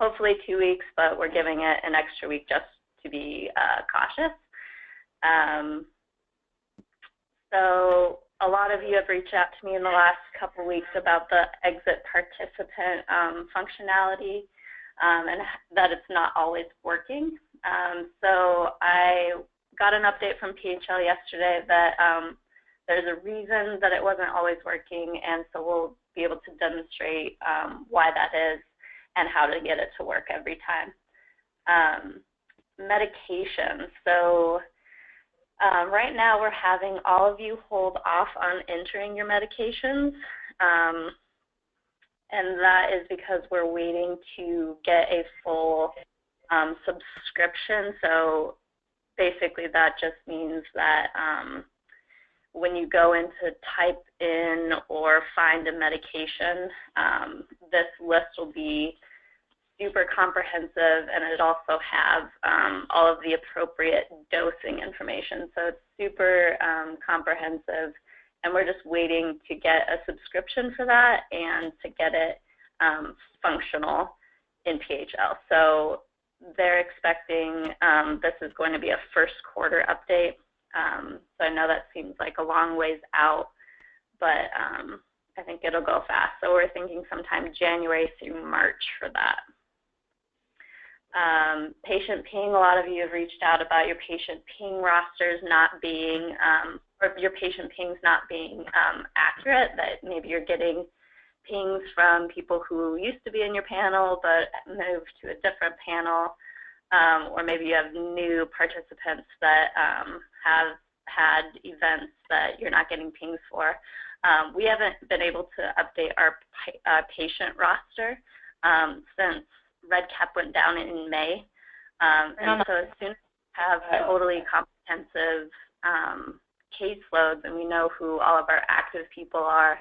hopefully 2 weeks, but we're giving it an extra week just to be cautious. So a lot of you have reached out to me in the last couple weeks about the exit participant functionality and that it's not always working. So I got an update from PHL yesterday that there's a reason that it wasn't always working, and so we'll be able to demonstrate why that is and how to get it to work every time. Medication. So right now we're having all of you hold off on entering your medications, and that is because we're waiting to get a full subscription. So basically that just means that when you go in to type in or find a medication, this list will be super comprehensive, and it also have all of the appropriate dosing information. So it's super comprehensive, and we're just waiting to get a subscription for that and to get it functional in PHL. So they're expecting this is going to be a first quarter update. So I know that seems like a long ways out, but I think it'll go fast. So we're thinking sometime January through March for that. Patient ping, a lot of you have reached out about your patient ping rosters not being, or your patient pings not being accurate, that maybe you're getting pings from people who used to be in your panel but moved to a different panel, or maybe you have new participants that have had events that you're not getting pings for. We haven't been able to update our patient roster since REDCap went down in May, and so as soon as we have totally comprehensive caseloads and we know who all of our active people are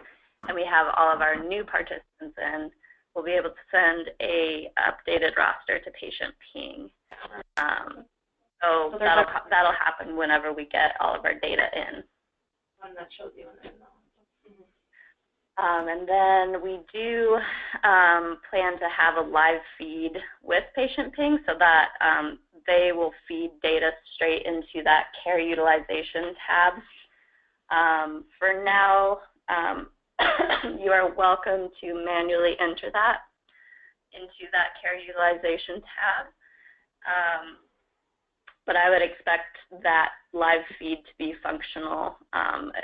and we have all of our new participants in, we'll be able to send a updated roster to patient ping. So that'll happen whenever we get all of our data in. One that shows you in and then we do plan to have a live feed with patient ping so that they will feed data straight into that care utilization tab. For now, you are welcome to manually enter that into that care utilization tab. But I would expect that live feed to be functional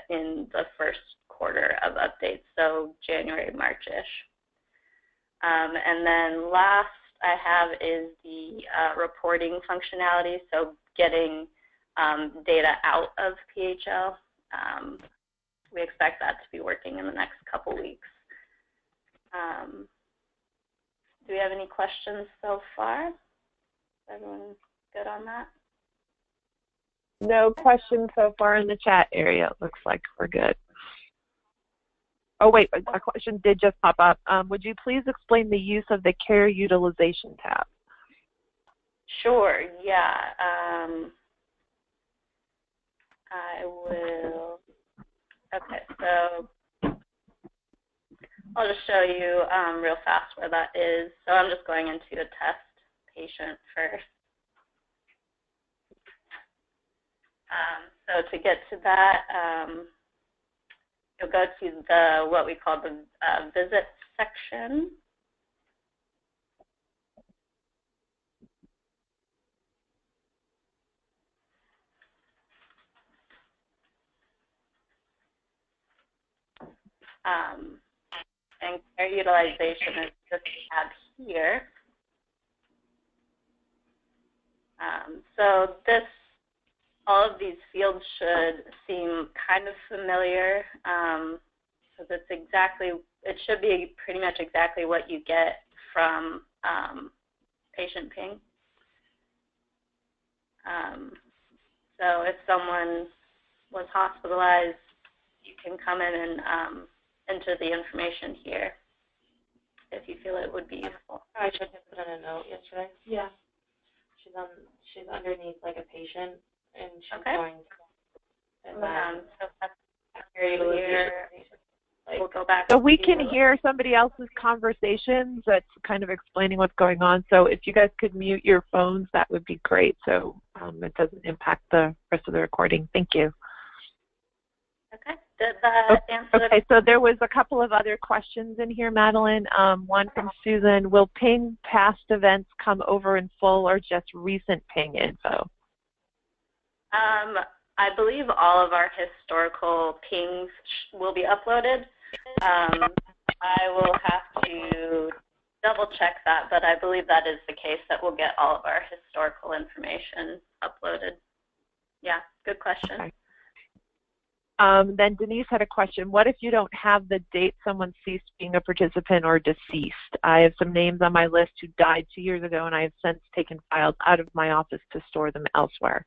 in the first quarter of updates, so January, March-ish. And then last I have is the reporting functionality, so getting data out of PHL. We expect that to be working in the next couple weeks. Do we have any questions so far? Is everyone good on that? No questions so far in the chat area. It looks like we're good. Oh, wait, a question did just pop up. Would you please explain the use of the care utilization tab? Sure, yeah. I will. Okay, so I'll just show you real fast where that is. So I'm just going into a test patient first. So to get to that, you'll go to the what we call the visit section. And care utilization is this tab here. So this, all of these fields should seem kind of familiar, because it's exactly, it should be pretty much exactly what you get from patient ping. So if someone was hospitalized, you can come in and enter the information here if you feel it would be useful. I tried to put in a note yesterday. Yeah. She's underneath like a patient, and she's going to. So that's here. Like, we'll go back. So we can hear somebody else's conversations that's kind of explaining what's going on. So if you guys could mute your phones, that would be great. So it doesn't impact the rest of the recording. Thank you. Okay. Did that answer? Okay. So there was a couple of other questions in here, Madeline. One from Susan. Will ping past events come over in full or just recent ping info? I believe all of our historical pings will be uploaded. I will have to double check that, but I believe that is the case, that we'll get all of our historical information uploaded. Yeah, good question. Okay. Then Denise had a question. What if you don't have the date someone ceased being a participant or deceased? I have some names on my list who died 2 years ago, and I have since taken files out of my office to store them elsewhere.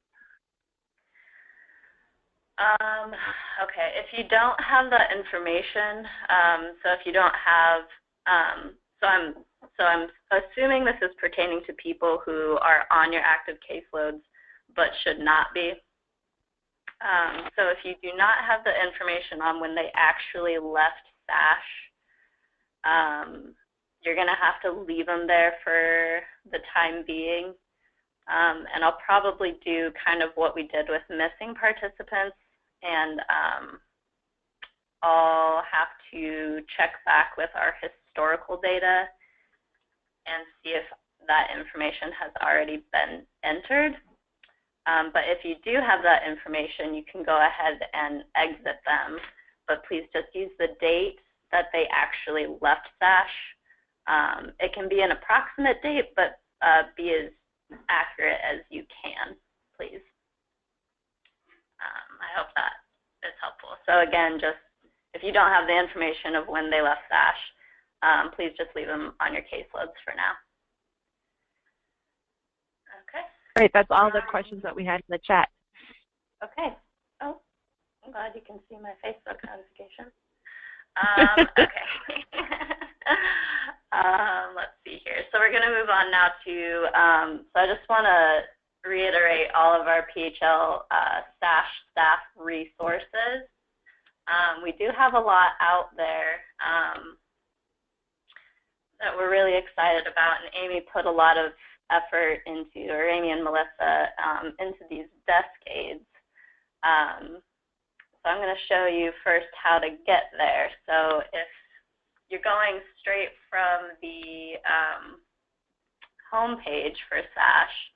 Okay, if you don't have that information, so if you don't have, so I'm assuming this is pertaining to people who are on your active caseloads but should not be. So if you do not have the information on when they actually left SASH, you're going to have to leave them there for the time being. And I'll probably do kind of what we did with missing participants, and I'll have to check back with our historical data and see if that information has already been entered. But if you do have that information, you can go ahead and exit them, but please just use the date that they actually left SASH. It can be an approximate date, but be as accurate as you can, please. I hope that is helpful. So again, just if you don't have the information of when they left SASH, please just leave them on your caseloads for now. Okay. Great. That's all the questions that we had in the chat. Okay. Oh, I'm glad you can see my Facebook notification. Okay. Let's see here. So we're going to move on now to, so I just want to reiterate all of our PHL SASH staff resources. We do have a lot out there that we're really excited about, and Amy put a lot of effort into, or Amy and Melissa, into these desk aids. So I'm going to show you first how to get there. So if you're going straight from the home page for SASH,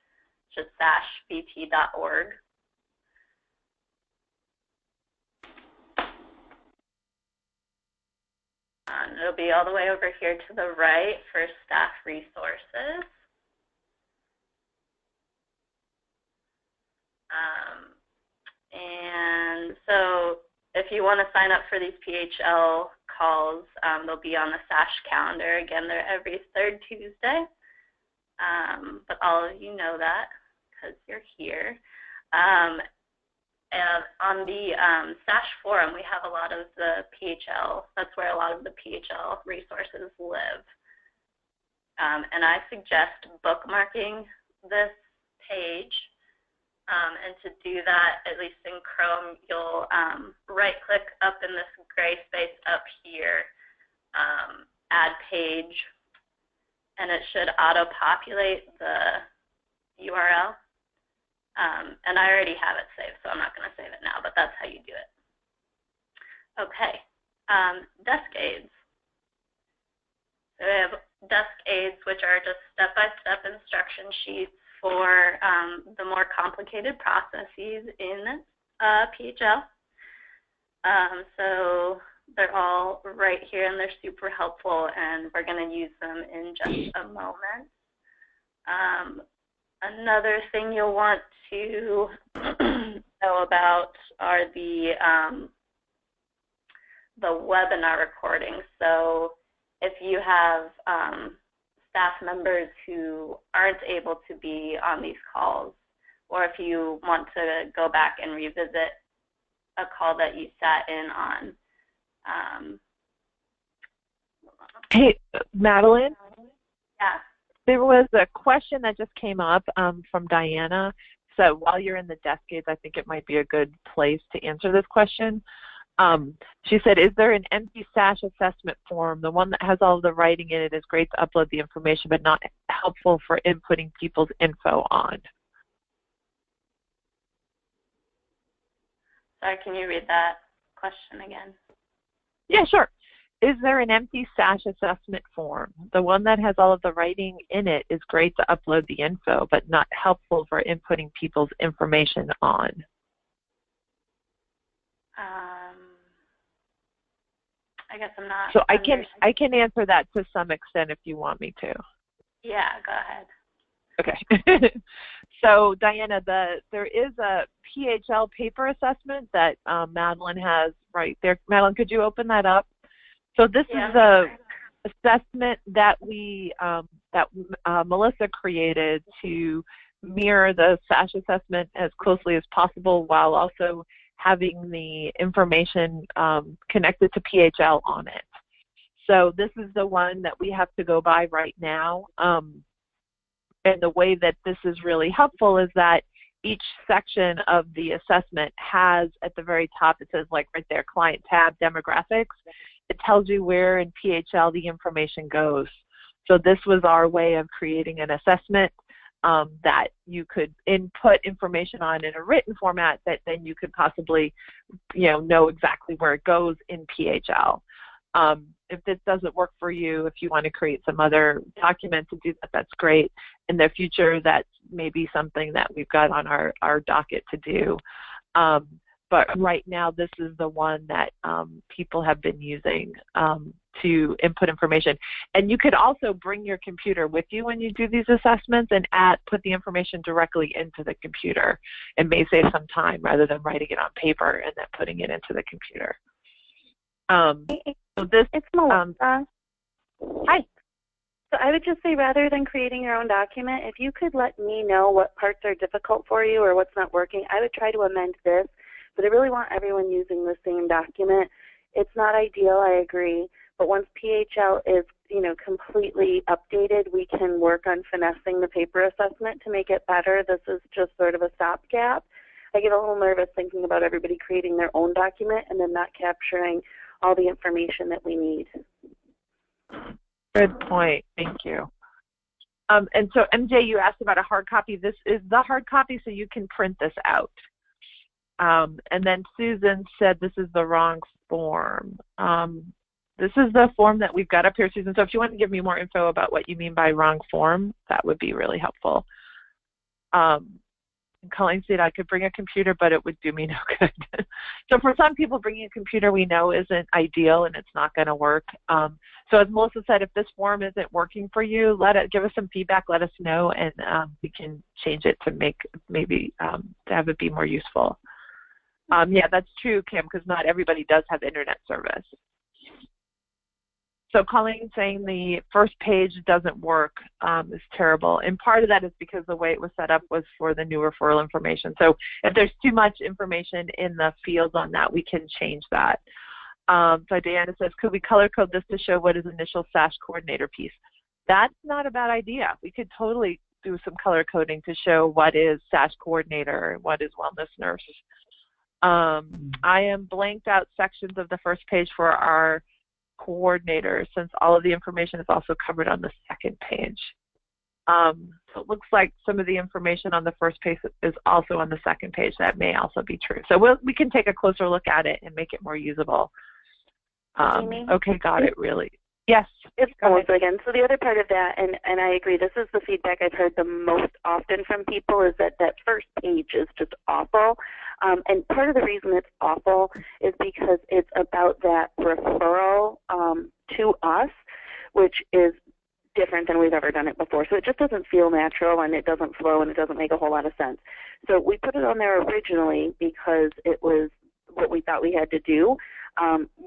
just sashbt.org. And it'll be all the way over here to the right for staff resources. And so if you want to sign up for these PHL calls, they'll be on the SASH calendar. Again, they're every third Tuesday, but all of you know that because you're here. And on the SASH forum, we have a lot of the PHL. That's where a lot of the PHL resources live. And I suggest bookmarking this page. And to do that, at least in Chrome, you'll right-click up in this gray space up here, add page, and it should auto-populate the URL. And I already have it saved, so I'm not going to save it now, but that's how you do it. Okay, desk aids. So we have desk aids, which are just step-by-step instruction sheets for the more complicated processes in PHL. So they're all right here, and they're super helpful, and we're going to use them in just a moment. Another thing you'll want to know about are the webinar recordings. So if you have staff members who aren't able to be on these calls, or if you want to go back and revisit a call that you sat in on. Hey, Madeline? Yeah. There was a question that just came up from Diana. So while you're in the desk aids, I think it might be a good place to answer this question. She said, is there an empty SASH assessment form? The one that has all of the writing in it is great to upload the information, but not helpful for inputting people's info on. Sorry, can you read that question again? Yeah, sure. Is there an empty SASH assessment form? The one that has all of the writing in it is great to upload the info, but not helpful for inputting people's information on. I guess I'm not. So I can answer that to some extent if you want me to. Yeah, go ahead. Okay. So Diana, there is a PHL paper assessment that Madeline has right there. Madeline, could you open that up? So this is a assessment that Melissa created to mirror the SASH assessment as closely as possible while also having the information connected to PHL on it. So this is the one that we have to go by right now. And the way that this is really helpful is that each section of the assessment has at the very top, it says like right there, client tab, demographics. It tells you where in PHL the information goes. So this was our way of creating an assessment that you could input information on in a written format that then you could possibly, know exactly where it goes in PHL. If this doesn't work for you, if you want to create some other document to do that, that's great. In the future, that's maybe something that we've got on our docket to do. But right now, this is the one that people have been using to input information. And you could also bring your computer with you when you do these assessments and put the information directly into the computer. It may save some time rather than writing it on paper and then putting it into the computer. So this, it's Melissa. Hi. So I would just say rather than creating your own document, if you could let me know what parts are difficult for you or what's not working, I would try to amend this. But I really want everyone using the same document. It's not ideal, I agree. But once PHL is, completely updated, we can work on finessing the paper assessment to make it better. This is just sort of a stopgap. I get a little nervous thinking about everybody creating their own document and then not capturing all the information that we need. Good point. Thank you. And so, MJ, you asked about a hard copy. This is the hard copy, so you can print this out. And then Susan said this is the wrong form. This is the form that we've got up here, Susan. So if you want to give me more info about what you mean by wrong form, that would be really helpful. Colleen said I could bring a computer, but it would do me no good. So for some people, bringing a computer we know isn't ideal and it's not going to work. So as Melissa said, if this form isn't working for you, give us some feedback, let us know, and we can change it to make maybe to have it be more useful. Yeah, that's true, Kim, because not everybody does have internet service. So Colleen saying the first page doesn't work is terrible. And part of that is because the way it was set up was for the new referral information. So if there's too much information in the fields on that, we can change that. So Diana says, could we color code this to show what is initial SASH coordinator piece? That's not a bad idea. We could totally do some color coding to show what is SASH coordinator and what is wellness nurse. I am blanked out sections of the first page for our coordinators since all of the information is also covered on the second page. So it looks like some of the information on the first page is also on the second page. That may also be true. So we can take a closer look at it and make it more usable. Okay, got it, really. Yes. It's Melissa again. So the other part of that, and I agree, this is the feedback I've heard the most often from people, is that first page is just awful. And part of the reason it's awful is because it's about that referral to us, which is different than we've ever done it before. So it just doesn't feel natural, and it doesn't flow, and it doesn't make a whole lot of sense. So we put it on there originally because it was what we thought we had to do.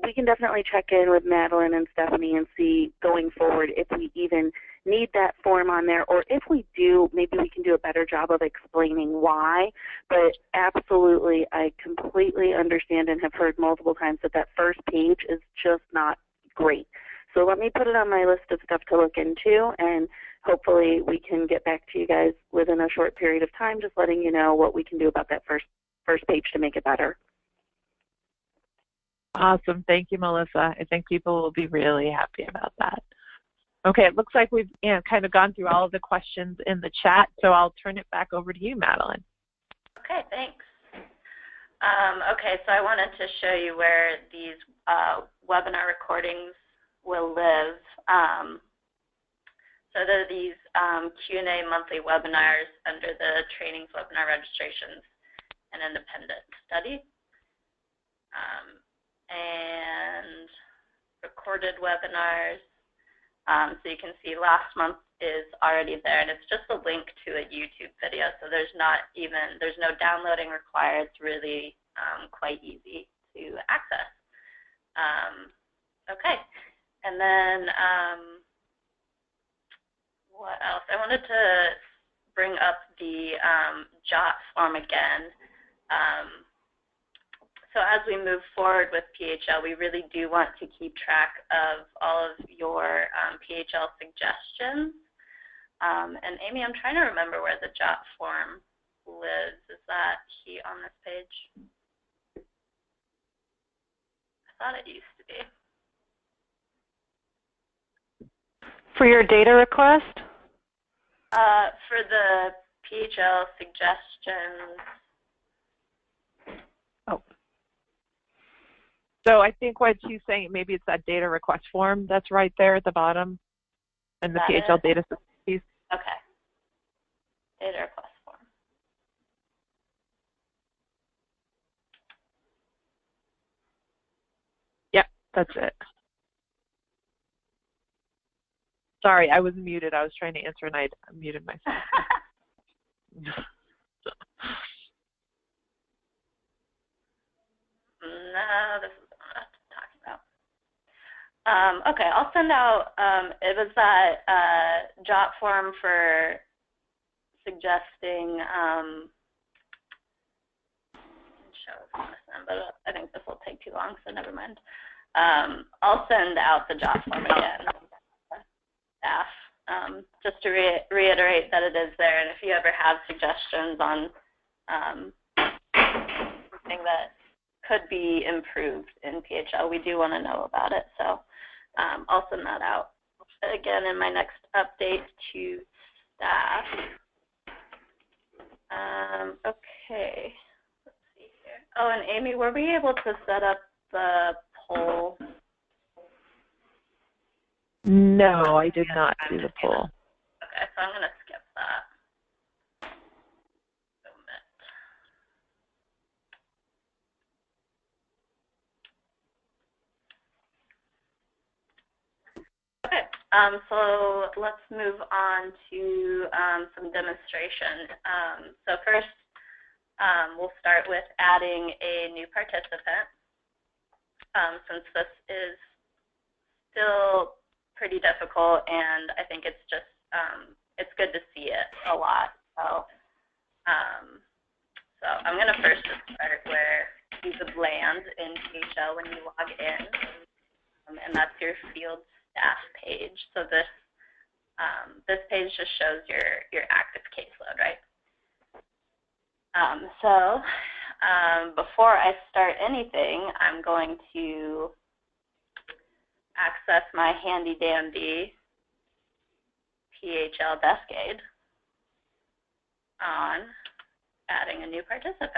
We can definitely check in with Madeline and Stephanie and see going forward if we even need that form on there, or if we do, maybe we can do a better job of explaining why. But absolutely, I completely understand and have heard multiple times that first page is just not great. So let me put it on my list of stuff to look into, and hopefully we can get back to you guys within a short period of time, just letting you know what we can do about that first page to make it better. Awesome. Thank you, Melissa. I think people will be really happy about that. Okay, it looks like we've kind of gone through all of the questions in the chat, so I'll turn it back over to you, Madeline. Okay, thanks. Okay, so I wanted to show you where these webinar recordings will live. So there are these Q&A monthly webinars under the trainings, webinar registrations, and independent study. And recorded webinars. So you can see last month is already there, and it's just a link to a YouTube video. So there's no downloading required. It's really quite easy to access. Okay, and then what else? I wanted to bring up the JOT form again. So as we move forward with PHL, we really do want to keep track of all of your PHL suggestions. And Amy, I'm trying to remember where the JOT form lives. Is that on this page? I thought it used to be. For your data request? For the PHL suggestions. Oh. So I think what she's saying, maybe it's that data request form that's right there at the bottom, and the PHL data piece. Okay. Data request form. Yep, that's it. Sorry, I was muted. I was trying to answer and I muted myself. No, this is what I'm talking about. Okay, I'll send out, it was that JOT form for suggesting, but I think this will take too long, so never mind. I'll send out the JOT form again, staff, just to reiterate that it is there, and if you ever have suggestions on something that could be improved in PHL, we do want to know about it. So I'll send that out again in my next update to staff. Okay, let's see here. Oh, and Amy, were we able to set up the poll? No, I did not do the poll. Okay, so I'm going to skip that. Okay, so let's move on to some demonstration. So first, we'll start with adding a new participant. Since this is still pretty difficult, and I think it's just, it's good to see it a lot. So, so I'm going to first just start where you would land in PHL when you log in, and that's your field staff page. So this this page just shows your active caseload, right? Before I start anything, I'm going to access my handy dandy PHL Desk Aid on adding a new participant.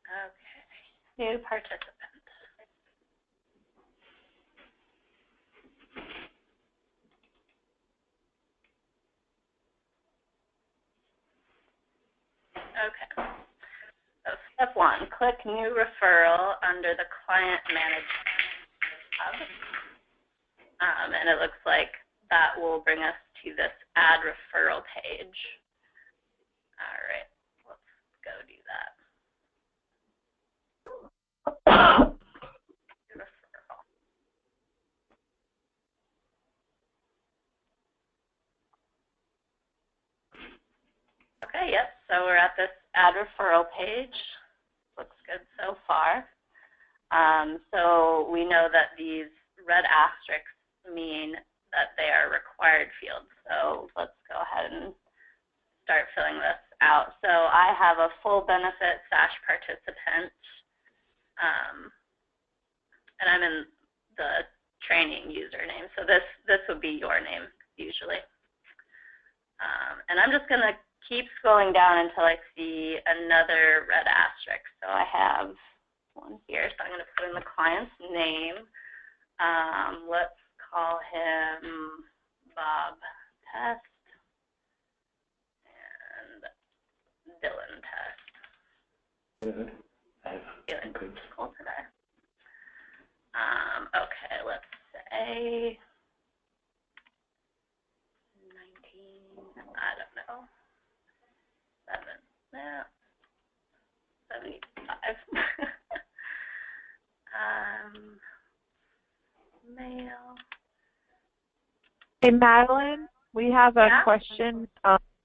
Okay, new participant. Okay, so step one, click new referral under the client management tab. And it looks like that will bring us to this add referral page. All right, let's go do that. Referral. Okay, yep, so we're at this add referral page. Looks good so far. So we know that these red asterisks mean that they are required fields. So let's go ahead and start filling this out. So I have a full benefit SASH participant, and I'm in the training username. So this would be your name usually. And I'm just going to keep scrolling down until I see another red asterisk. So I have one here, so I'm going to put in the client's name. Let's call him Bob Test and Dylan Test. Good. Feeling cool today. Okay, let's say 19, I don't know, 75. Male. Hey, Madeline, we have a question.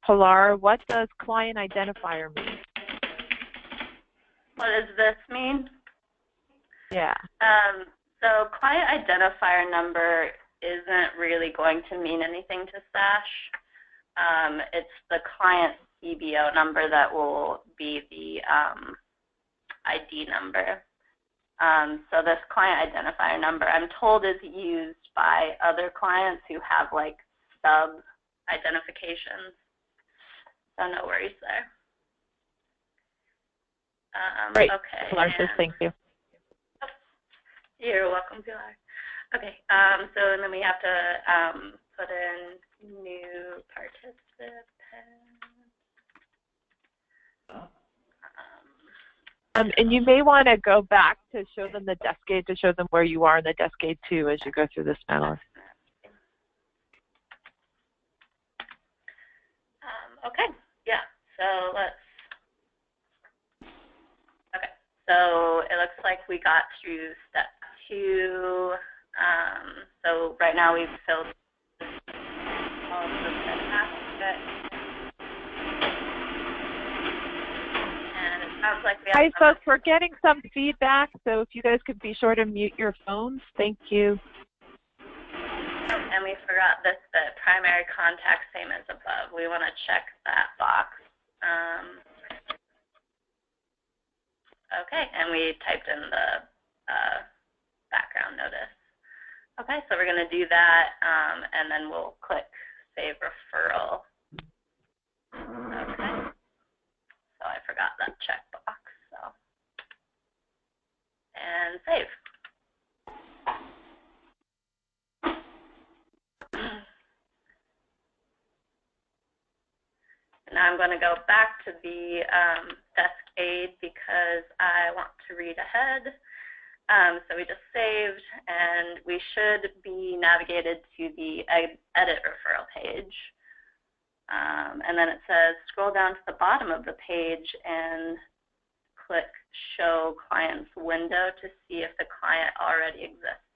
Pilar, what does client identifier mean? What does this mean? Yeah. So client identifier number isn't really going to mean anything to SASH. It's the client CBO number that will be the ID number. So this client identifier number, I'm told, is used by other clients who have like sub identifications. So no worries there. Great. Okay. Pilar says thank you. You're welcome, Pilar. Okay. So and then we have to put in new participant. And you may want to go back to show them the desk aid to show them where you are in the desk aid too as you go through this, Madeline. Okay. Yeah. So let's. Okay. So it looks like we got through step 2. So right now we've filled all of the aspects. And it sounds like we have. Hi, folks. We're getting some feedback, so if you guys could be sure to mute your phones, thank you. And we forgot this bit, primary contact, same as above. We want to check that box. Okay, and we typed in the background notice. Okay, so we're going to do that, and then we'll click Save Referral. Okay, so I forgot that checkbox, so. And save. Now I'm going to go back to the desk aid because I want to read ahead. So we just saved, and we should be navigated to the edit referral page. And then it says scroll down to the bottom of the page and click Show Clients window to see if the client already exists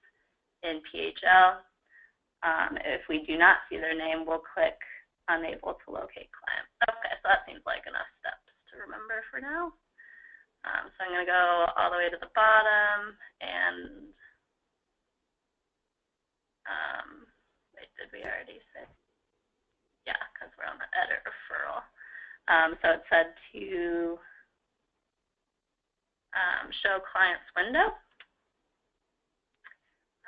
in PHL. If we do not see their name, we'll click Unable to locate client. Okay, so that seems like enough steps to remember for now. So I'm going to go all the way to the bottom and, wait, did we already say? Yeah, because we're on the edit referral. So it said to show client's window.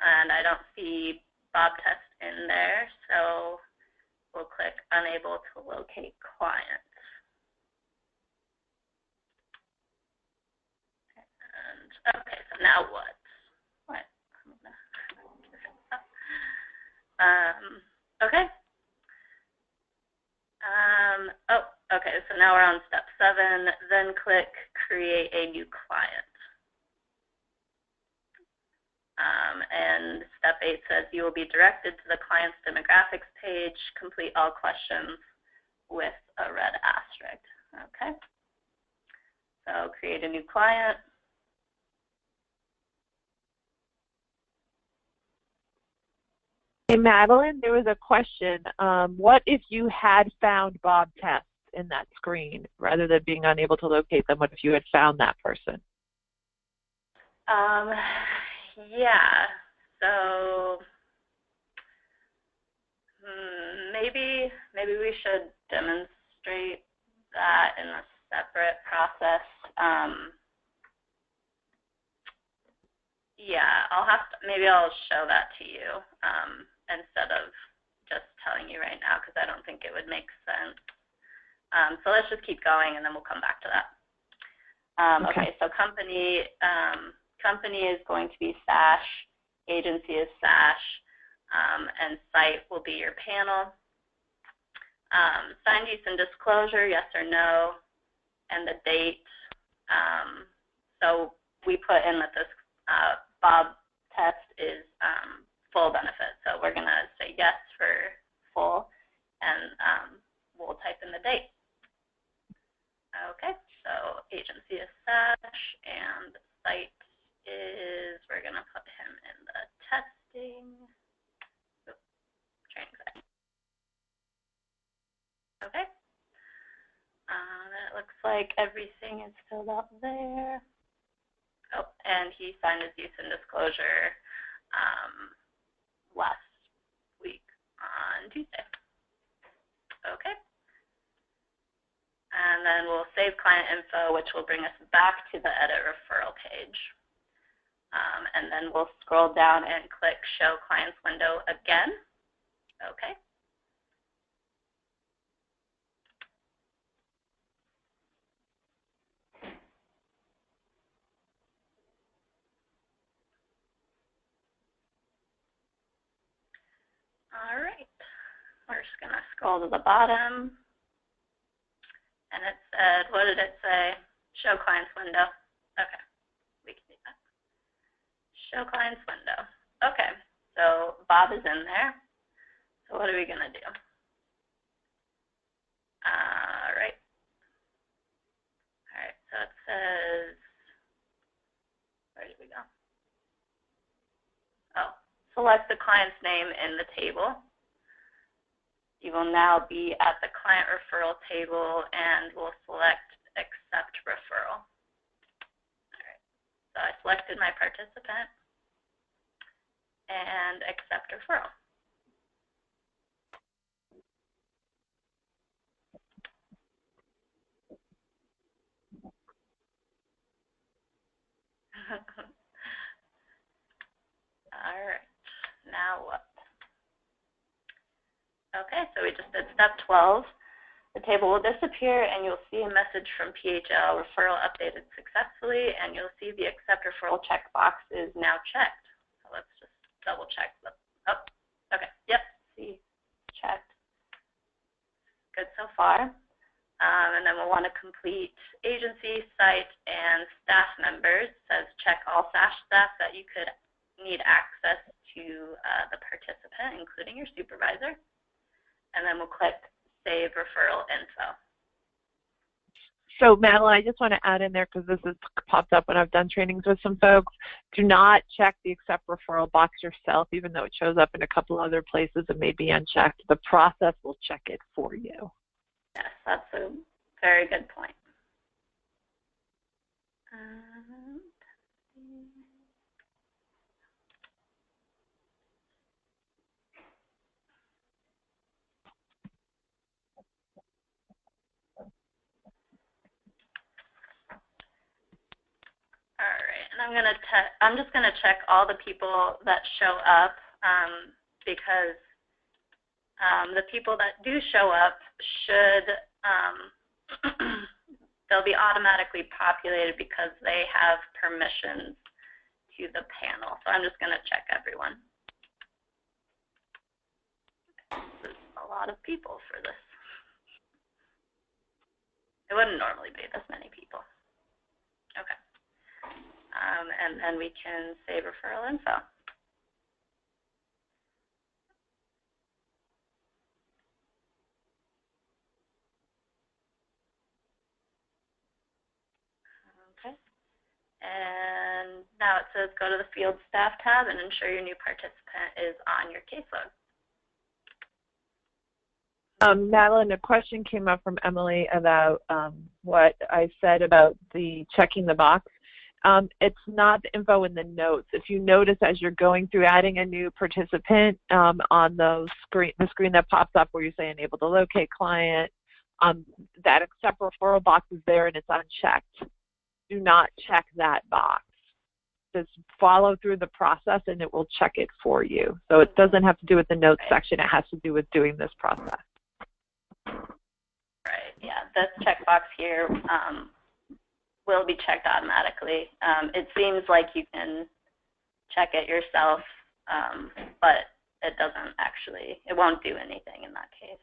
And I don't see Bob Test in there, so we'll click Unable to locate client. And okay, so now what? What? Okay. Oh, okay, so now we're on step 7. Then click Create a new client. And step 8 says you will be directed to the client's demographics page. Complete all questions with a red asterisk. Okay. So create a new client. Hey, Madeline, there was a question. What if you had found Bob Test in that screen rather than being unable to locate them? What if you had found that person? Yeah, so maybe we should demonstrate that in a separate process. Yeah, maybe I'll show that to you instead of just telling you right now, because I don't think it would make sense. So let's just keep going, and then we'll come back to that. Okay, so company is going to be SASH, agency is SASH, and site will be your panel. Signed use and disclosure, yes or no, and the date. So we put in that this Bob test is full benefit. So we're going to say yes for full, and we'll type in the date. Okay, so agency is SASH, and site is, we're going to put him in the testing. Training site. Okay. It looks like everything is filled out there. Oh, and he signed his use and disclosure last week on Tuesday. Okay. And then we'll save client info, which will bring us back to the edit referral page. And then we'll scroll down and click show clients window again. Okay. All right, we're just going to scroll to the bottom, and it said, what did it say? Show clients window. Okay, we can do that. Show clients window. Okay, so Bob is in there. So what are we going to do? All right, so it says, where did we go? Oh. Select the client's name in the table. You will now be at the client referral table, and we'll select accept referral. All right, so I selected my participant and accept referral. All right, now what? Okay, so we just did step 12. The table will disappear, and you'll see a message from PHL, referral updated successfully, and you'll see the accept referral checkbox is now checked. So let's just double check. Oh, okay, yep, see, checked. Good so far. And then we'll want to complete agency, site, and staff members. It says check all SASH staff that you could need access to the participant, including your supervisor. And then we'll click Save Referral Info. So Madeline, I just want to add in there, because this has popped up when I've done trainings with some folks, do not check the accept referral box yourself, even though it shows up in a couple other places and may be unchecked. The process will check it for you. Yes, that's a very good point. All right, and I'm just gonna check all the people that show up because the people that do show up should they'll be automatically populated because they have permissions to the panel. So I'm just gonna check everyone. There's a lot of people for this. It wouldn't normally be this many people. Okay. And then we can save referral info. Okay. And now it says go to the field staff tab and ensure your new participant is on your caseload. Madeline, a question came up from Emily about what I said about the checking the box. It's not the info in the notes. If you notice as you're going through adding a new participant on the screen that pops up where you say enable to locate client, that accept referral box is there and it's unchecked. Do not check that box. Just follow through the process and it will check it for you. So it doesn't have to do with the notes section. It has to do with doing this process. Right, yeah, this checkbox here will be checked automatically. It seems like you can check it yourself, but it doesn't actually, it won't do anything in that case.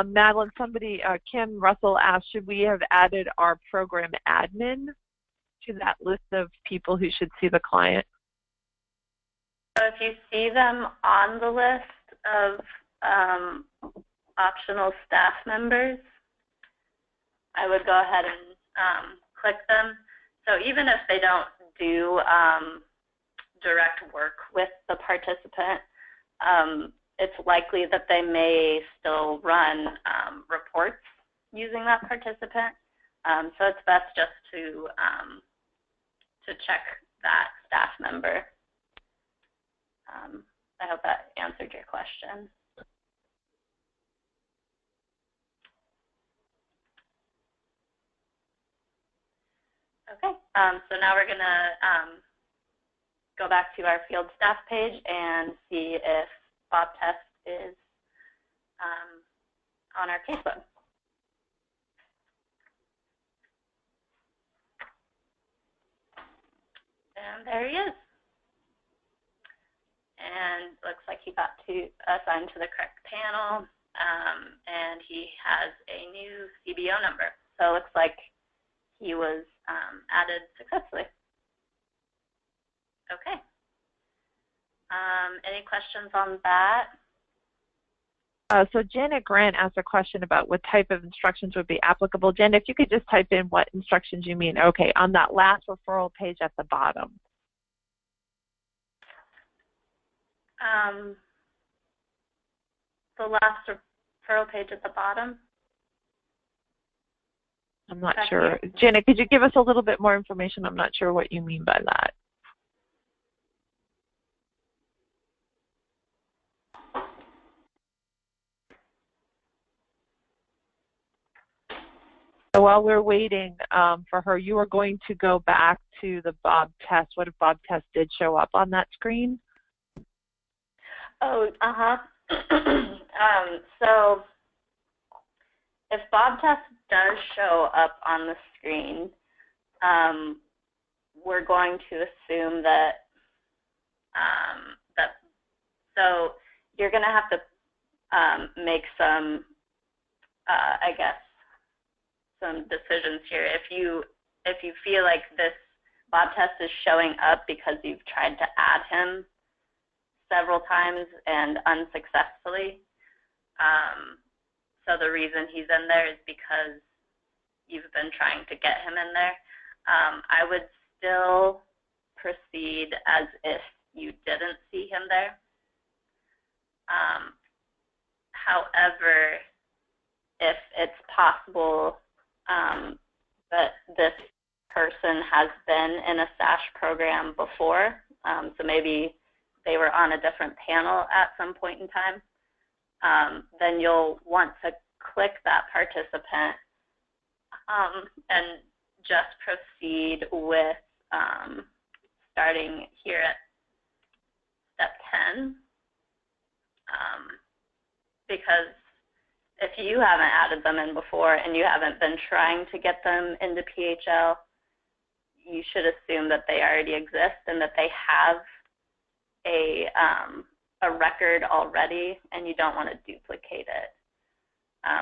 Madeline, Kim Russell asked, should we have added our program admin to that list of people who should see the client? So if you see them on the list of optional staff members, I would go ahead and click them. So even if they don't do direct work with the participant, it's likely that they may still run reports using that participant. So it's best just to check that staff member. I hope that answered your question. Okay, so now we're going to go back to our field staff page and see if Bob Test is on our casebook. And there he is. And looks like he got assigned to the correct panel, and he has a new CBO number. So it looks like he was added successfully. Okay. Any questions on that? So Janet Grant asked a question about what type of instructions would be applicable. Jen, if you could just type in what instructions you mean. Okay, on that last referral page at the bottom. The last referral page at the bottom? I'm not sure. Janet, could you give us a little bit more information? I'm not sure what you mean by that. So while we're waiting for her, you are going to go back to the Bob Test. What if Bob Test did show up on that screen? Oh, so if Bob Test does show up on the screen, we're going to assume that so you're going to have to make some, I guess, some decisions here. If you feel like this Bob Test is showing up because you've tried to add him several times and unsuccessfully, so the reason he's in there is because you've been trying to get him in there, I would still proceed as if you didn't see him there. However, if it's possible that this person has been in a SASH program before, so maybe they were on a different panel at some point in time, then you'll want to click that participant and just proceed with starting here at step 10, because if you haven't added them in before and you haven't been trying to get them into PHL, you should assume that they already exist and that they have a record already, and you don't want to duplicate it,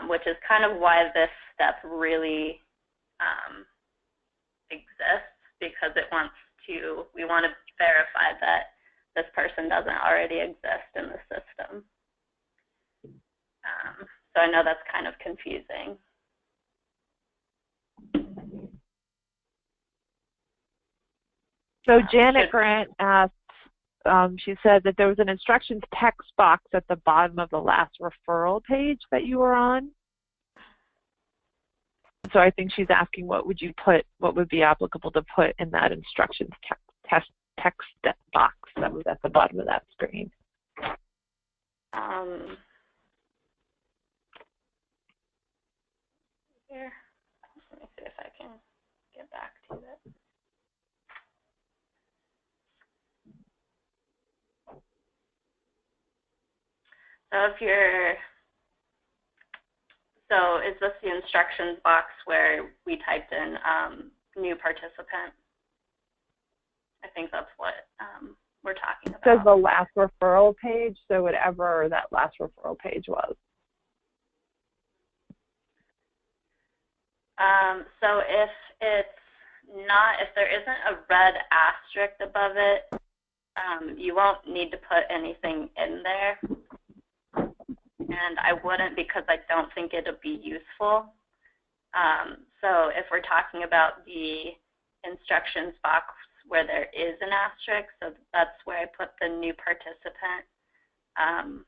which is kind of why this step really exists, because we want to verify that this person doesn't already exist in the system. So I know that's kind of confusing. So Janet Grant asked, she said that there was an instructions text box at the bottom of the last referral page that you were on. So I think she's asking what would be applicable to put in that instructions text box that was at the bottom of that screen. get back to it. So if you're, so is this the instructions box where we typed in new participant? I think that's what we're talking about. It says the last referral page, so whatever that last referral page was. So if it's not, if there isn't a red asterisk above it, you won't need to put anything in there. And I wouldn't, because I don't think it'll be useful. So if we're talking about the instructions box where there is an asterisk, so that's where I put the new participant. I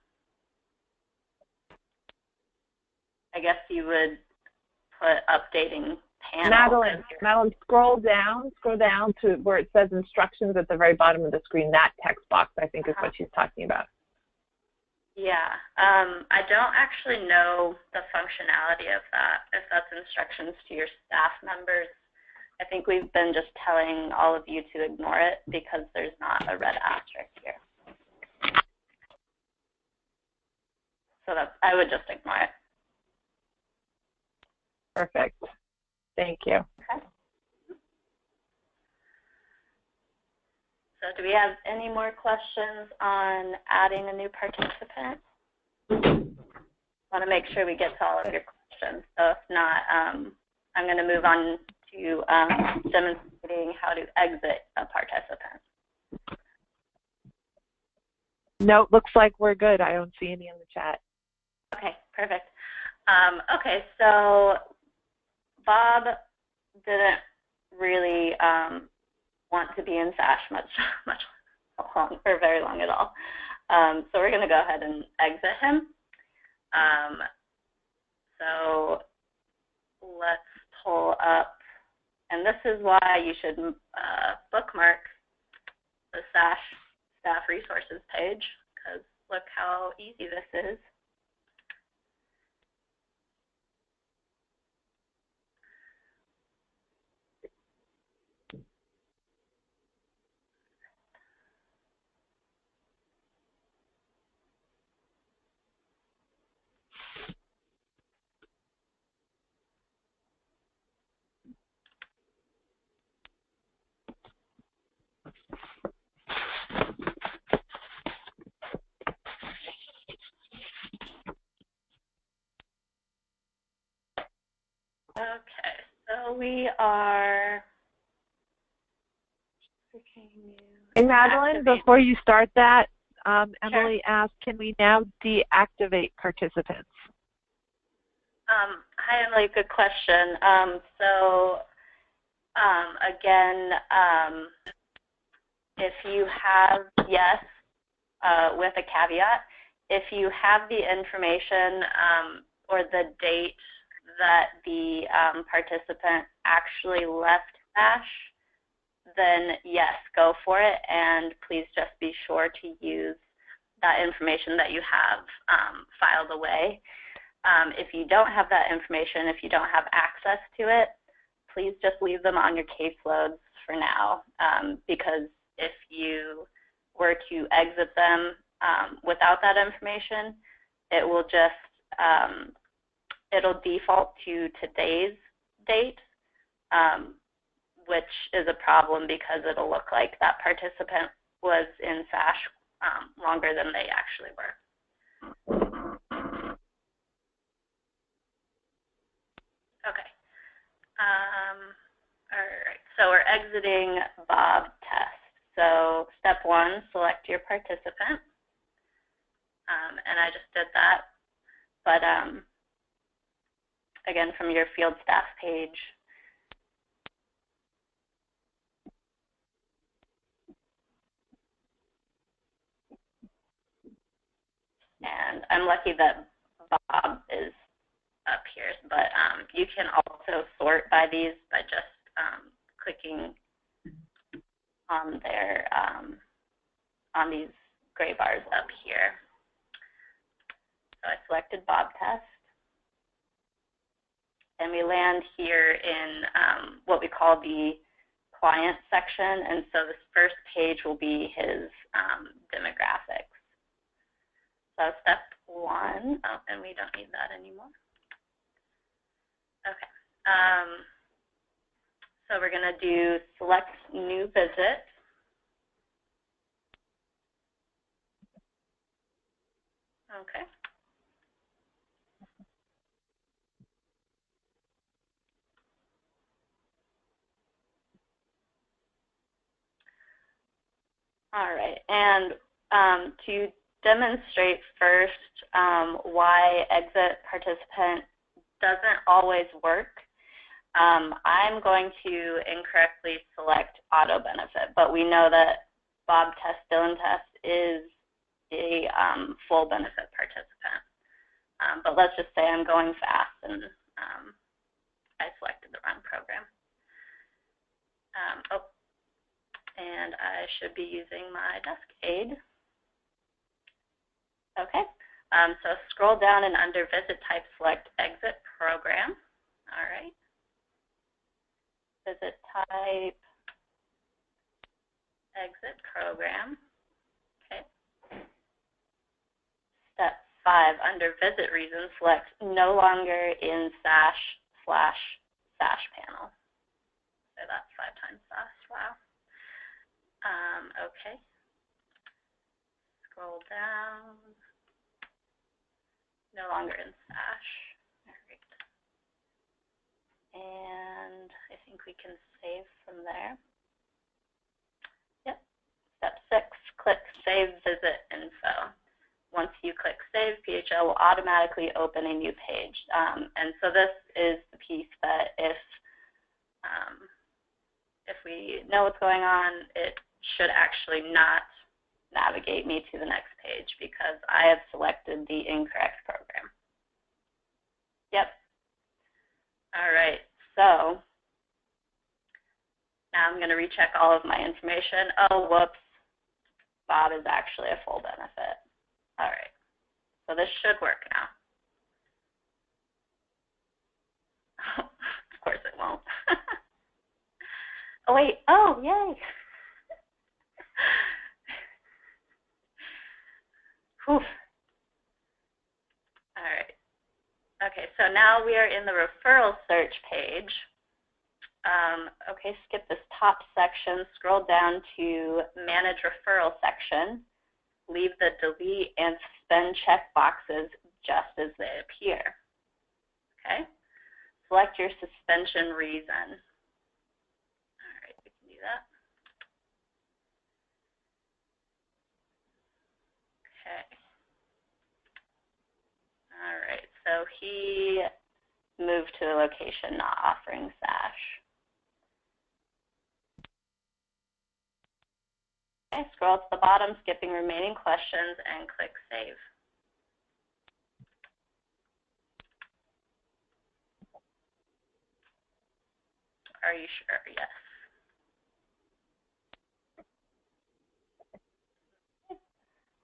guess you would put updating panel. Madeline, scroll down to where it says instructions at the very bottom of the screen. That text box, I think, is what she's talking about. Yeah, I don't actually know the functionality of that, if that's instructions to your staff members. I think we've been just telling all of you to ignore it because there's not a red asterisk here. So that's, I would just ignore it. Perfect. Thank you. Okay. So do we have any more questions on adding a new participant? I want to make sure we get to all of your questions. So if not, I'm going to move on to demonstrating how to exit a participant. No, looks like we're good. I don't see any in the chat. Okay, perfect. Okay, so Bob didn't really want to be in SASH very long at all. So we're going to go ahead and exit him. So let's pull up, and this is why you should bookmark the SASH staff resources page, because look how easy this is. Okay, so we are. Hey, Madeline, before you start that, Emily asked, can we now deactivate participants? Hi, Emily, good question. Again, if you have, yes, with a caveat, if you have the information or the date that the participant actually left SASH, then yes, go for it, and please just be sure to use that information that you have filed away. If you don't have that information, if you don't have access to it, please just leave them on your caseloads for now, because if you were to exit them without that information, it will just, it'll default to today's date, which is a problem because it'll look like that participant was in SASH longer than they actually were. Okay. All right, so we're exiting Bob test. So step one, select your participant. And I just did that. But again, from your field staff page, and I'm lucky that Bob is up here, but you can also sort by these by just clicking on their on these gray bars up here. So I selected Bob test, and we land here in what we call the client section. And so this first page will be his demographics. So step 1, oh, and we don't need that anymore. Okay. So we're going to do select new visit. Okay. All right, and to demonstrate first why exit participant doesn't always work, I'm going to incorrectly select auto benefit, but we know that Bob test, Dylan test is a full benefit participant. But let's just say I'm going fast and I selected the wrong program. Oh, and I should be using my desk aid. Okay, so scroll down and under visit type, select exit program. All right. Visit type, exit program. Okay. Step 5, under visit reason, select no longer in //sash panel. So that's 5 times sash, wow. Okay. Scroll down. No longer in sash. All right. And I think we can save from there. Yep. Step 6, click Save Visit Info. Once you click Save, PHL will automatically open a new page. And so this is the piece that if we know what's going on, it should actually not navigate me to the next page because I have selected the incorrect program. Yep. All right, so now I'm going to recheck all of my information. Oh, whoops, Bob is actually a full benefit. All right, so this should work now. Of course it won't. Oh, wait, oh, yay. Whew. All right. Okay, so now we are in the referral search page. Okay, skip this top section, scroll down to Manage Referral section. Leave the delete and suspend checkboxes just as they appear. Okay, select your suspension reason. All right, we can do that. Okay. All right, so he moved to a location not offering SASH. Okay, scroll to the bottom, skipping remaining questions, and click Save. Are you sure? Yes.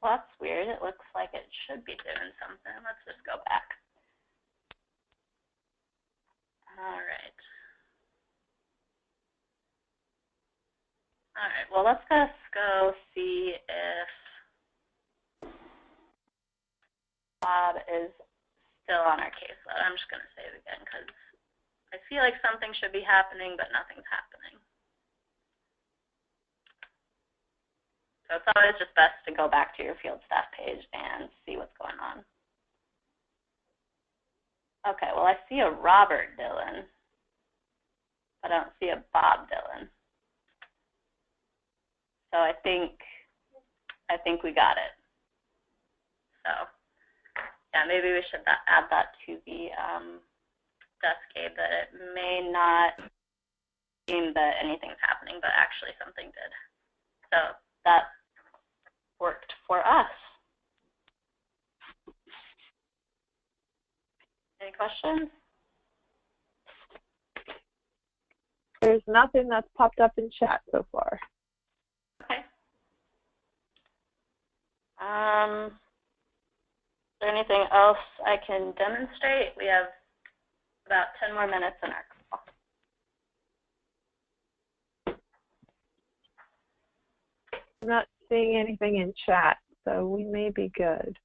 Well, that's weird. It looks like it should be doing something. Let's just go back. All right. All right, well, let's just go see if Bob is still on our caseload. I'm just going to save again because I feel like something should be happening, but nothing's happening. So it's always just best to go back to your field staff page and see what's going on. Okay, well, I see a Robert Dillon, but I don't see a Bob Dillon. So I think we got it. So yeah, maybe we should add that to the desk aid, that it may not seem that anything's happening, but actually something did. So that worked for us. Any questions? There's nothing that's popped up in chat so far. Okay. Is there anything else I can demonstrate? We have About 10 more minutes in our call. I'm not seeing anything in chat, so we may be good.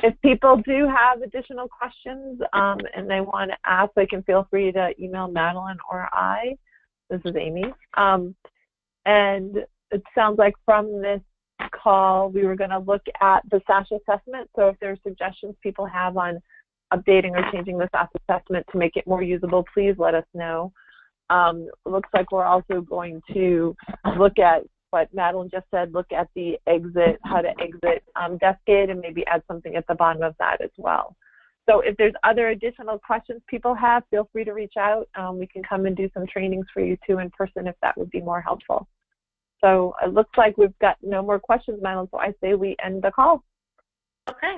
If people do have additional questions and they want to ask, they can feel free to email Madeline or I. This is Amy. And it sounds like from this call, we were going to look at the SASH assessment. So if there are suggestions people have on updating or changing the SASH assessment to make it more usable, please let us know. It looks like we're also going to look at what Madeline just said, look at the exit, how to exit Descade, and maybe add something at the bottom of that as well. So if there's other additional questions people have, feel free to reach out. We can come and do some trainings for you too in person if that would be more helpful. So it looks like we've got no more questions, Madeline, so I say we end the call. Okay.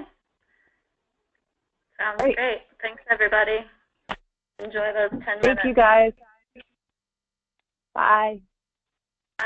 Sounds great. Thanks, everybody. Enjoy those 10 minutes. Thank you, guys. Bye. Bye.